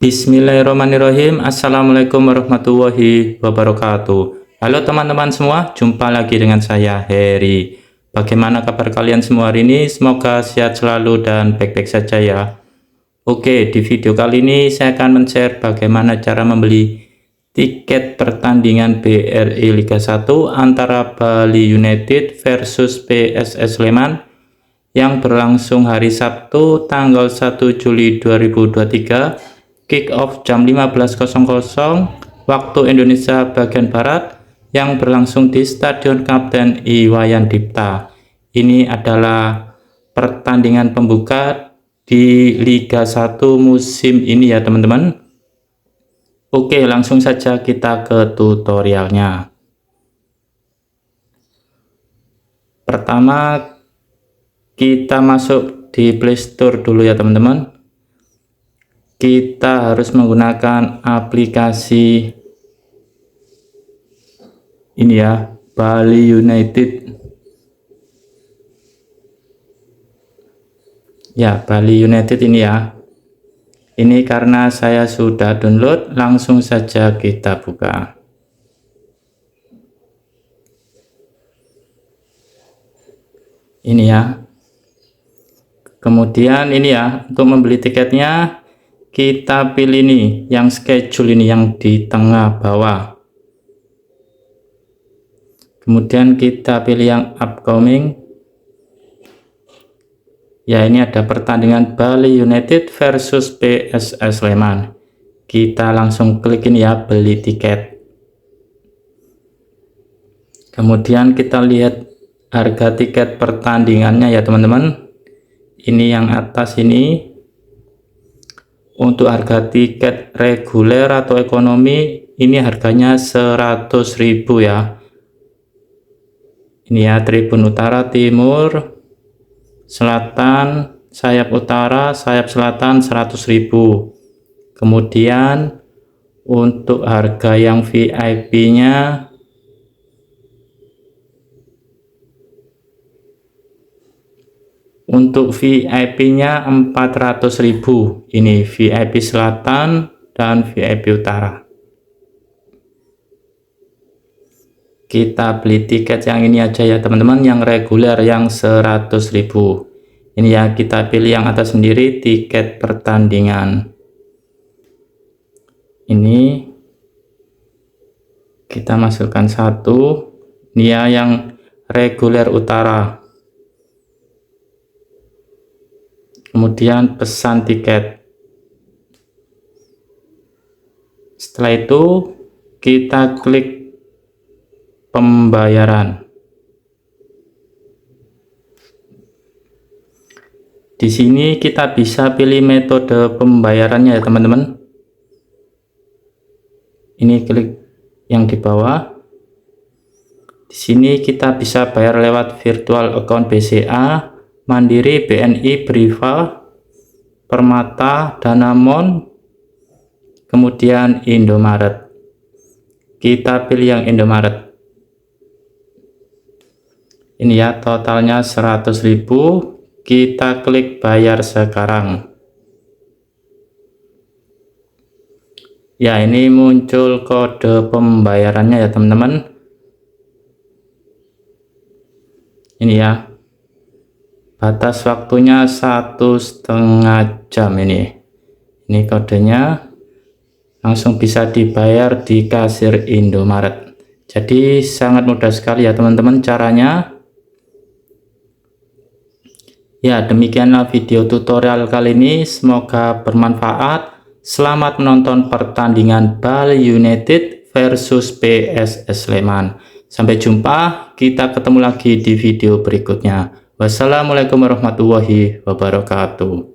Bismillahirrahmanirrahim. Assalamualaikum warahmatullahi wabarakatuh. Halo teman-teman semua, jumpa lagi dengan saya Heri. Bagaimana kabar kalian semua hari ini? Semoga sehat selalu dan baik-baik saja ya. Oke, di video kali ini saya akan men-share bagaimana cara membeli tiket pertandingan BRI Liga 1 antara Bali United versus PSS Sleman yang berlangsung hari Sabtu tanggal 1 Juli 2023, kick off jam 15.00 waktu Indonesia bagian Barat, yang berlangsung di Stadion Kapten Iwayan Dipta. Ini adalah pertandingan pembuka di Liga 1 musim ini ya teman-teman. Oke, langsung saja kita ke tutorialnya. Pertama, kita masuk di Play Store dulu ya teman-teman. Kita harus menggunakan aplikasi ini ya, Bali United. Ya, Bali United ini ya. Ini karena saya sudah download, langsung saja kita buka. Ini ya. Kemudian ini ya, untuk membeli tiketnya kita pilih nih yang schedule ini yang di tengah bawah. Kemudian kita pilih yang upcoming. Ya, ini ada pertandingan Bali United versus PSS Sleman. Kita langsung klik ini ya, beli tiket. Kemudian kita lihat harga tiket pertandingannya ya teman-teman. Ini yang atas ini. Untuk harga tiket reguler atau ekonomi ini harganya 100.000 ya. Ini ya, tribun utara, timur, selatan, sayap utara, sayap selatan 100.000. Kemudian untuk harga yang VIP-nya untuk VIP-nya 400.000. Ini VIP selatan dan VIP utara. Kita beli tiket yang ini aja ya teman-teman, yang reguler yang 100.000. Ini ya, kita pilih yang atas sendiri, tiket pertandingan. Ini kita masukkan satu. Ini ya, yang reguler utara. Kemudian pesan tiket. Setelah itu kita klik pembayaran. Di sini kita bisa pilih metode pembayarannya ya teman-teman. Ini klik yang di bawah. Di sini kita bisa bayar lewat virtual account BCA, Mandiri, BNI, Briva, Permata, Danamon, kemudian Indomaret. Kita pilih yang Indomaret. Ini ya, totalnya 100.000. Kita klik bayar sekarang. Ya, ini muncul kode pembayarannya ya teman-teman. Ini ya. Batas waktunya 1,5 jam ini kodenya. Langsung bisa dibayar di kasir Indomaret. Jadi sangat mudah sekali ya teman-teman caranya. Ya, demikianlah video tutorial kali ini, semoga bermanfaat. Selamat menonton pertandingan Bali United versus PSS Sleman. Sampai jumpa, kita ketemu lagi di video berikutnya. Wassalamualaikum warahmatullahi wabarakatuh.